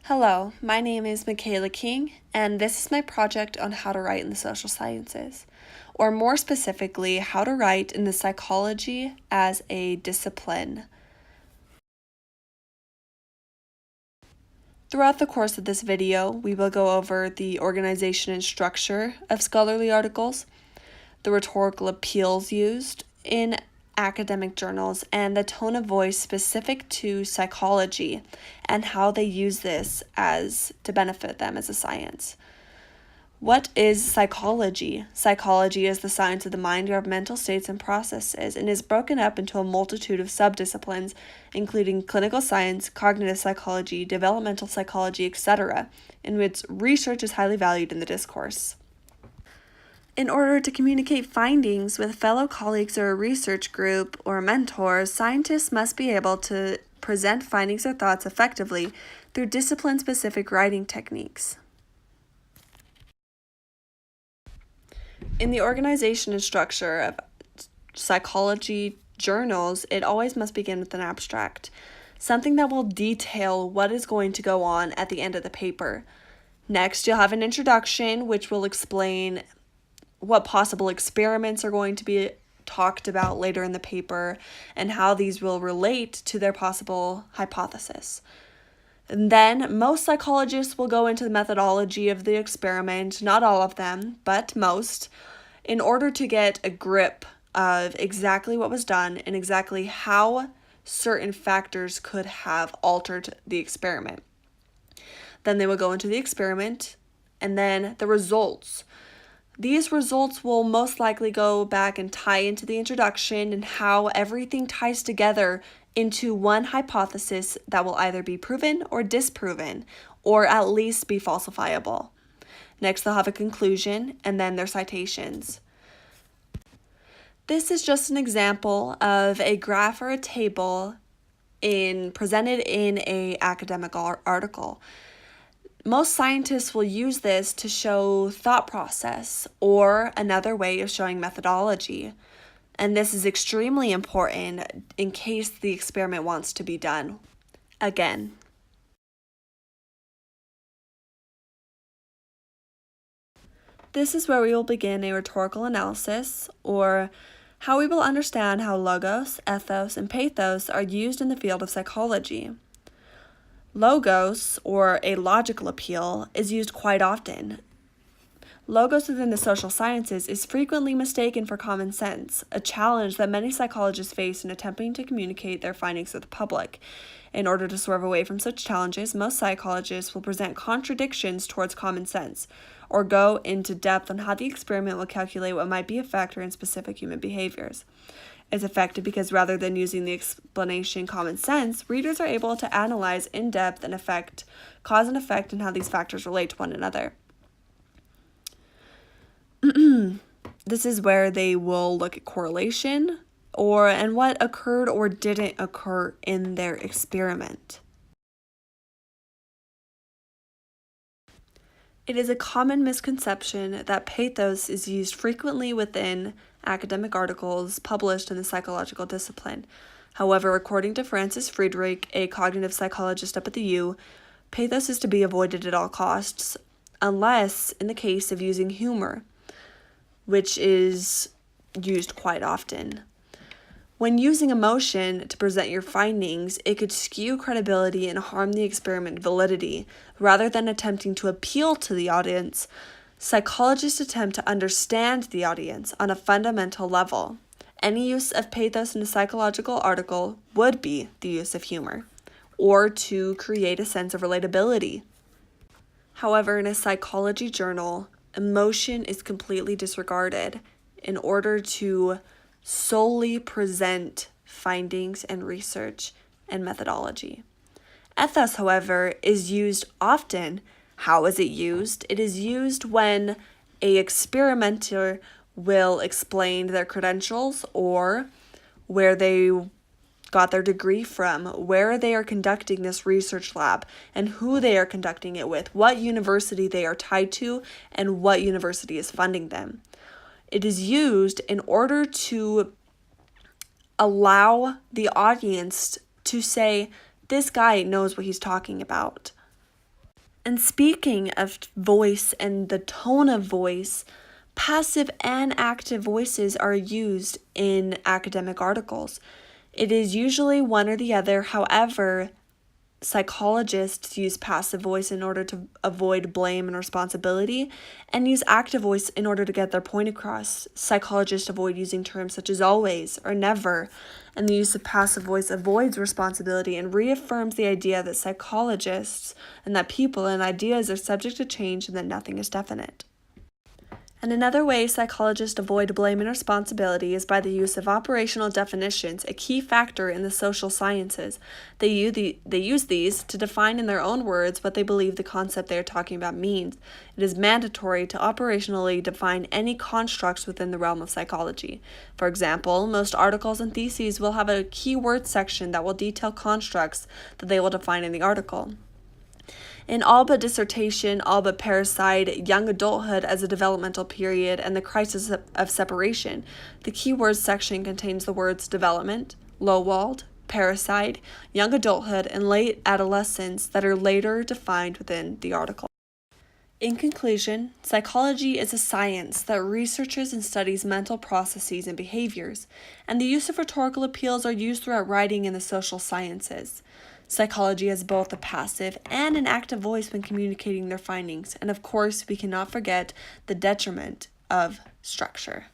Hello, my name is Michaela King, and this is my project on how to write in the social sciences, or more specifically, how to write in the psychology as a discipline. Throughout the course of this video, we will go over the organization and structure of scholarly articles, the rhetorical appeals used in academic journals, and the tone of voice specific to psychology and how they use this to benefit them as a science. What is psychology? Psychology is the science of the mind or of mental states and processes, and is broken up into a multitude of subdisciplines, including clinical science, cognitive psychology, developmental psychology, etc., in which research is highly valued in the discourse. In order to communicate findings with fellow colleagues or a research group or mentors, scientists must be able to present findings or thoughts effectively through discipline-specific writing techniques. In the organization and structure of psychology journals, it always must begin with an abstract, something that will detail what is going to go on at the end of the paper. Next, you'll have an introduction, which will explain what possible experiments are going to be talked about later in the paper and how these will relate to their possible hypothesis. And then most psychologists will go into the methodology of the experiment, not all of them, but most, in order to get a grip of exactly what was done and exactly how certain factors could have altered the experiment. Then they will go into the experiment and then the results. These results will most likely go back and tie into the introduction and how everything ties together into one hypothesis that will either be proven or disproven, or at least be falsifiable. Next, they'll have a conclusion and then their citations. This is just an example of a graph or a table presented in an academic article. Most scientists will use this to show thought process or another way of showing methodology. And this is extremely important in case the experiment wants to be done again. This is where we will begin a rhetorical analysis, or how we will understand how logos, ethos, and pathos are used in the field of psychology. Logos, or a logical appeal, is used quite often. Logos within the social sciences is frequently mistaken for common sense, a challenge that many psychologists face in attempting to communicate their findings to the public. In order to swerve away from such challenges, most psychologists will present contradictions towards common sense, or go into depth on how the experiment will calculate what might be a factor in specific human behaviors. Is effective because rather than using the explanation common sense, readers are able to analyze in depth and cause and effect, and how these factors relate to one another. This is where they will look at correlation and what occurred or didn't occur in their experiment. It is a common misconception that pathos is used frequently within academic articles published in the psychological discipline. However, according to Francis Friedrich, a cognitive psychologist up at the U, pathos is to be avoided at all costs, unless in the case of using humor, which is used quite often. When using emotion to present your findings, it could skew credibility and harm the experiment validity. Rather than attempting to appeal to the audience, psychologists attempt to understand the audience on a fundamental level. Any use of pathos in a psychological article would be the use of humor, or to create a sense of relatability. However, in a psychology journal, emotion is completely disregarded in order to solely present findings and research and methodology. Ethos, however, is used often. How is it used? It is used when an experimenter will explain their credentials, or where they got their degree from, where they are conducting this research lab, and who they are conducting it with, what university they are tied to, and what university is funding them. It is used in order to allow the audience to say, this guy knows what he's talking about. And speaking of voice and the tone of voice, passive and active voices are used in academic articles. It is usually one or the other. However, psychologists use passive voice in order to avoid blame and responsibility, and use active voice in order to get their point across. Psychologists avoid using terms such as always or never, and the use of passive voice avoids responsibility and reaffirms the idea that psychologists and that people and ideas are subject to change and that nothing is definite. And another way psychologists avoid blame and responsibility is by the use of operational definitions, a key factor in the social sciences. They use these to define in their own words what they believe the concept they are talking about means. It is mandatory to operationally define any constructs within the realm of psychology. For example, most articles and theses will have a keyword section that will detail constructs that they will define in the article. In All But Dissertation, All But Parasite, Young Adulthood as a Developmental Period, and the Crisis of Separation, the keywords section contains the words development, low-walled, parasite, young adulthood, and late adolescence that are later defined within the article. In conclusion, psychology is a science that researches and studies mental processes and behaviors, and the use of rhetorical appeals are used throughout writing in the social sciences. Psychology has both a passive and an active voice when communicating their findings, and of course, we cannot forget the detriment of structure.